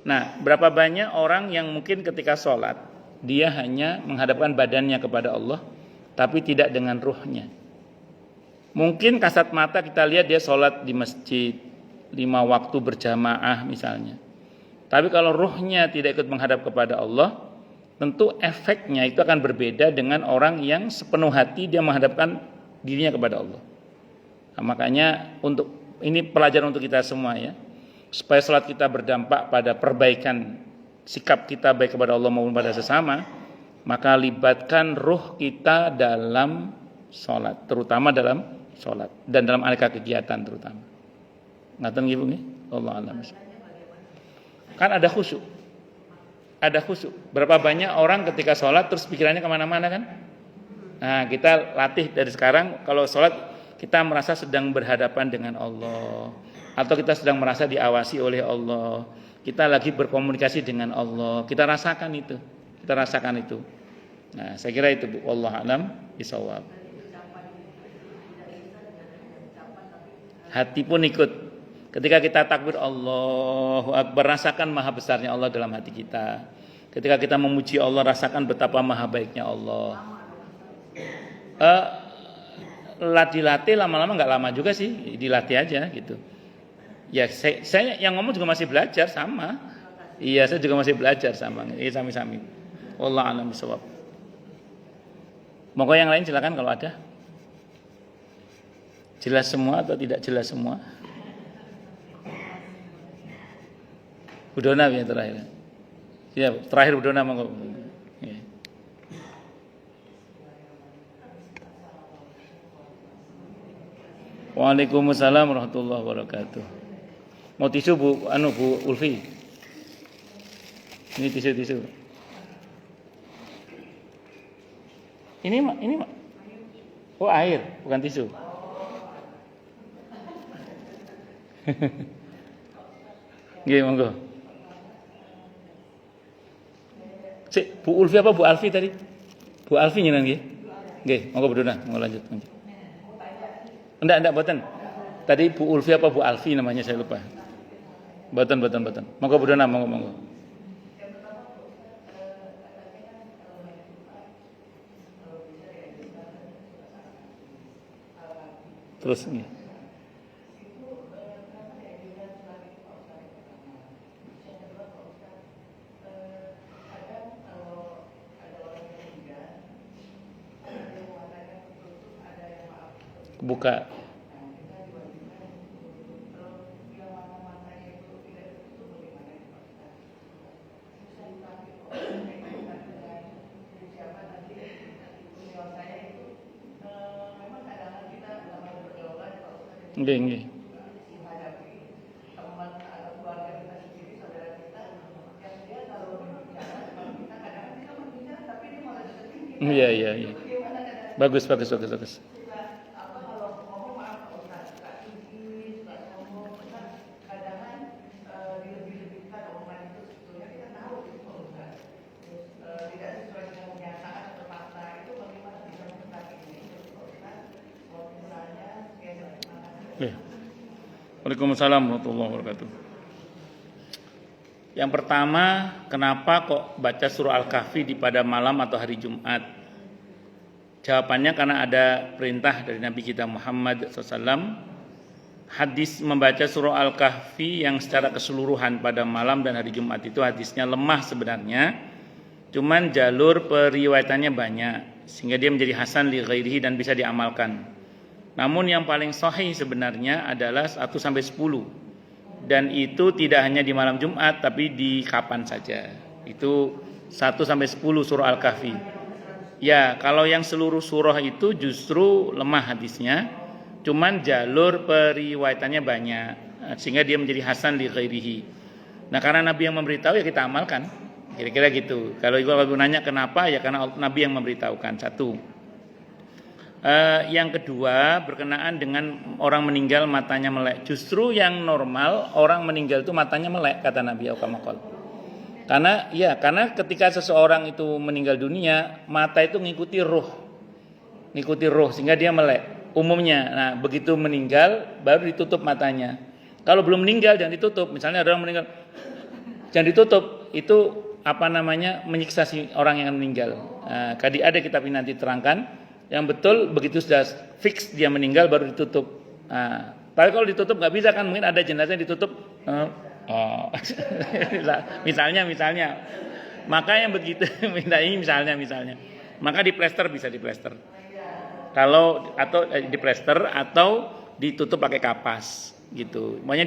Nah, berapa banyak orang yang mungkin ketika sholat dia hanya menghadapkan badannya kepada Allah, tapi tidak dengan ruhnya. Mungkin kasat mata kita lihat dia sholat di masjid 5 waktu berjamaah misalnya. Tapi kalau ruhnya tidak ikut menghadap kepada Allah, tentu efeknya itu akan berbeda dengan orang yang sepenuh hati dia menghadapkan dirinya kepada Allah. Nah, makanya ini pelajaran untuk kita semua ya. Supaya salat kita berdampak pada perbaikan sikap kita baik kepada Allah maupun pada sesama, maka libatkan ruh kita dalam salat, terutama dalam salat dan dalam aneka kegiatan terutama. Ngaten nggih Bu nggih? Allah alam. Kan ada khusyuk. Ada khusyuk. Berapa banyak orang ketika salat terus pikirannya kemana-mana kan? Nah, kita latih dari sekarang kalau salat kita merasa sedang berhadapan dengan Allah, atau kita sedang merasa diawasi oleh Allah, kita lagi berkomunikasi dengan Allah, kita rasakan itu. Nah, saya kira itu Bu, wallahu alam bisawab. Hati pun ikut. Ketika kita takbir Allahu Akbar, rasakan maha besarnya Allah dalam hati kita. Ketika kita memuji Allah, rasakan betapa maha baiknya Allah. Dilatih lama-lama nggak lama juga sih, dilatih aja gitu. Ya saya yang ngomong juga masih belajar sama. Iya, saya juga masih belajar sama. Ini sami-sami. Wallahu a'lam bishawab. Monggo yang lain silakan kalau ada. Jelas semua atau tidak jelas semua? Budona yang terakhir. Ya, terakhir Budona monggo. Ya. Waalaikumsalam warahmatullahi wabarakatuh. Mau tisu Bu Ulfi? Ini tisu. Ini Mak. Oh, air, bukan tisu. Nggih, monggo. Bu Ulfi apa Bu Alfi tadi? Bu Alfi nyenan nggih? Nggih, monggo Budona, monggo lanjut. Enggak mboten. Tadi Bu Ulfi apa Bu Alfi namanya saya lupa. Mboten. Monggo Budona, monggo. Terus nggih. Buka. Nggih. Iya. Bagus. Waalaikumsalam warahmatullahi wabarakatuh. Yang pertama, kenapa kok baca surah Al-Kahfi di pada malam atau hari Jumat? Jawabannya karena ada perintah dari Nabi kita Muhammad SAW. Hadis membaca surah Al-Kahfi yang secara keseluruhan pada malam dan hari Jumat itu hadisnya lemah sebenarnya. Cuman jalur periwayatannya banyak sehingga dia menjadi hasan li ghairihi dan bisa diamalkan. Namun yang paling sahih sebenarnya adalah 1 sampai 10. Dan itu tidak hanya di malam Jumat tapi di kapan saja. Itu 1 sampai 10 surah Al-Kahfi. Ya, kalau yang seluruh surah itu justru lemah hadisnya. Cuman jalur periwayatannya banyak sehingga dia menjadi hasan li ghairihi. Nah, karena Nabi yang memberitahu ya kita amalkan. Kira-kira gitu. Kalau ibu nanya kenapa, ya karena Nabi yang memberitahukan. Satu. Yang kedua, berkenaan dengan orang meninggal matanya melek. Justru yang normal orang meninggal itu matanya melek, kata Nabi Muhammad. Karena ketika seseorang itu meninggal dunia, mata itu ngikuti ruh sehingga dia melek. Umumnya, nah begitu meninggal baru ditutup matanya. Kalau belum meninggal jangan ditutup. Misalnya ada orang meninggal, jangan ditutup. Itu apa namanya, menyiksa si orang yang meninggal. Kadi ada kitab ini nanti terangkan. Yang betul begitu sudah fix dia meninggal baru ditutup. Tapi kalau ditutup nggak bisa kan, mungkin ada jenazah yang ditutup. misalnya. Maka yang begitu ini misalnya. Maka diplester, bisa diplester. Kalau atau diplester atau ditutup pakai kapas gitu. Makanya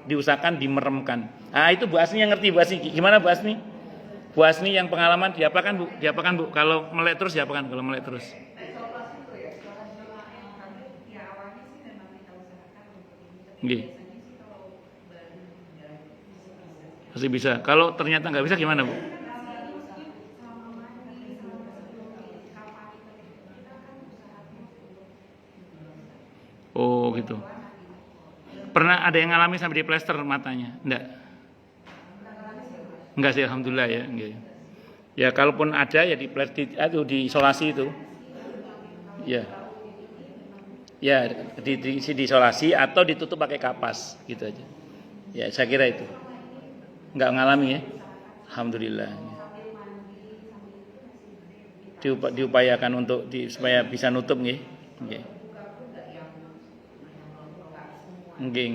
diusahakan dimeremkan. Itu Bu Asni yang ngerti. Bu Asni gimana Bu Asni? Bu Asni yang pengalaman diapakan Bu? Diapakan Bu? Kalau melek terus diapakan kalau melek terus? Nggih. Masih bisa. Kalau ternyata nggak bisa gimana Bu? Oh gitu. Pernah ada yang ngalami sampai di plester matanya? Enggak sih, alhamdulillah ya. Enggak. Ya kalaupun ada ya di plester itu, di isolasi itu. Ya. Ya diisolasi atau ditutup pakai kapas gitu aja. Ya saya kira itu. Enggak ngalami ya. Alhamdulillah. Diupayakan untuk supaya bisa nutup nggih. Nggih. Nggih.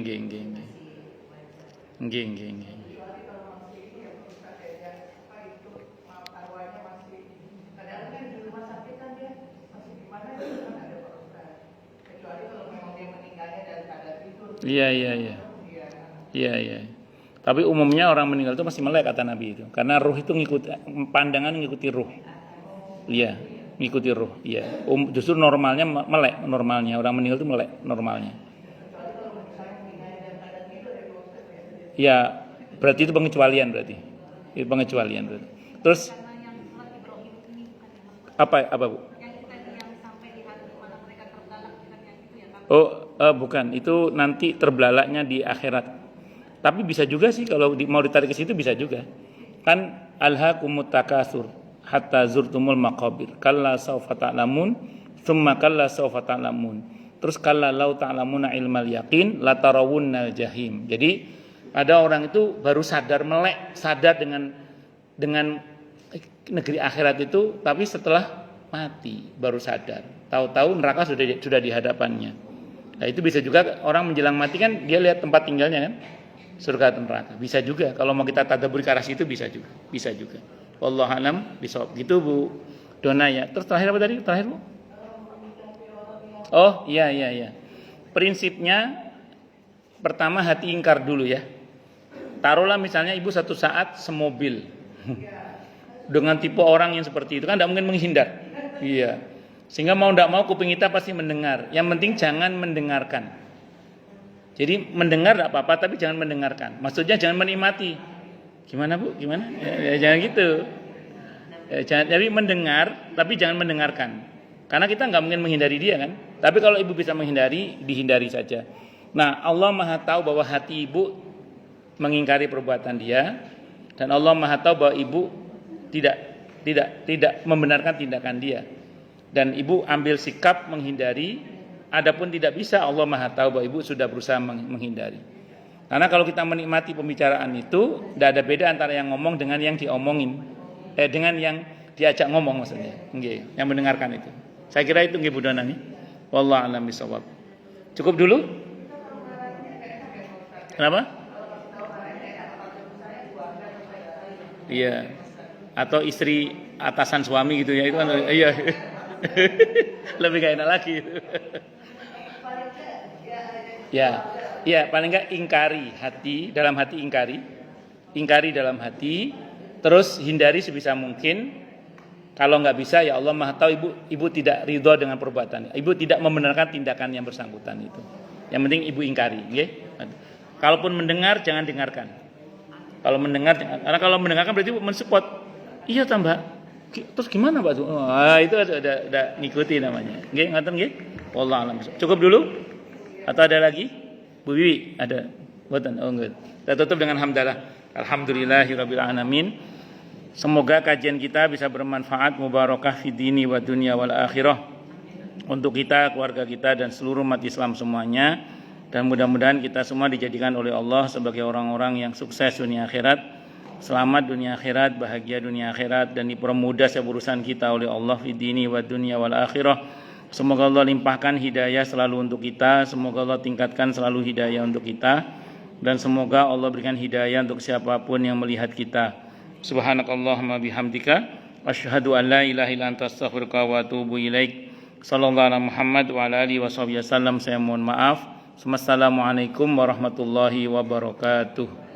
Iya. Tapi umumnya orang meninggal itu masih melek kata Nabi itu. Karena ruh itu pandangan ngikuti ruh. Iya, ngikuti ruh. Iya. Justru normalnya melek, normalnya orang meninggal itu melek normalnya. Ya, berarti itu pengecualian berarti. Itu pengecualian berarti. Terus apa Bu? Bukan, itu nanti terbelalaknya di akhirat. Tapi bisa juga sih kalau mau ditarik ke situ bisa juga. Kan alhaakumut takatsur hatta zurtumul maqabir. Kalla saufa ta'lamun, tsumma kalla saufa ta'lamun. Terus kalla lau ta'lamuna ilmal yaqin la tarawunnal jahim. Jadi ada orang itu baru melek sadar dengan negeri akhirat itu, tapi setelah mati baru sadar. Tahu-tahu neraka sudah di hadapannya. Nah itu bisa juga orang menjelang mati kan dia lihat tempat tinggalnya kan, surga atau neraka. Bisa juga kalau mau kita tadabbur ke arah situ bisa juga. Wallahu alam bisawab. Gitu Bu Dona ya. Terus terakhir apa tadi? Terakhir Bu? Oh iya. Prinsipnya pertama hati ingkar dulu ya. Taruhlah misalnya ibu satu saat semobil dengan tipe orang yang seperti itu kan tidak mungkin menghindar. Iya. Sehingga mau tidak mau kuping kita pasti mendengar. Yang penting jangan mendengarkan. Jadi mendengar tidak apa-apa tapi jangan mendengarkan. Maksudnya jangan menikmati. Gimana Bu? Gimana? Ya, jangan gitu. Jadi mendengar tapi jangan mendengarkan. Karena kita nggak mungkin menghindari dia kan. Tapi kalau ibu bisa menghindari, dihindari saja. Nah Allah Maha tahu bahwa hati ibu mengingkari perbuatan dia, dan Allah Maha tahu bahwa ibu tidak membenarkan tindakan dia, dan ibu ambil sikap menghindari. Adapun tidak bisa, Allah Maha tahu bahwa ibu sudah berusaha menghindari. Karena kalau kita menikmati pembicaraan itu, tidak ada beda antara yang ngomong dengan yang diomongin, dengan yang diajak ngomong maksudnya, yang mendengarkan itu. Saya kira itu nggih Bu Dona nih. Wallahu a'lam bishawab. Cukup dulu? Kenapa? Iya. Atau istri atasan suami gitu ya, itu kan iya. Lebih gak enak lagi. Ya, paling enggak ingkari dalam hati ingkari dalam hati, terus hindari sebisa mungkin. Kalau nggak bisa ya Allah Maha tahu ibu tidak ridho dengan perbuatan, ibu tidak membenarkan tindakan yang bersangkutan itu. Yang penting ibu ingkari, nggih. Kalaupun mendengar jangan dengarkan. Kalau mendengar, karena kalau mendengarkan berarti mensupport. Iya tambah. Terus gimana Pak? Itu udah ngikuti namanya. Nggih, ngoten nggih. Wallahu a'lam. Cukup dulu? Atau ada lagi? Bu Wiwi, ada. Mboten? Oh, enggak. Kita tutup dengan hamdalah. Alhamdulillahirabbil alamin. Semoga kajian kita bisa bermanfaat, mubarakah fi dini wa dunya wal akhirah untuk kita, keluarga kita dan seluruh umat Islam semuanya. Dan mudah-mudahan kita semua dijadikan oleh Allah sebagai orang-orang yang sukses dunia akhirat, selamat dunia akhirat, bahagia dunia akhirat, dan dipermudah urusan kita oleh Allah fi dini wa dunya wal akhirah. Semoga Allah limpahkan hidayah selalu untuk kita, semoga Allah tingkatkan selalu hidayah untuk kita, dan semoga Allah berikan hidayah untuk siapapun yang melihat kita. Subhanakallahumma bihamdika asyhadu an la ilaha illa anta astaghfiruka wa atubu ilaik. Sallallahu alaihi Muhammad wa ala alihi wasallam. Saya mohon maaf. Assalamualaikum warahmatullahi wabarakatuh.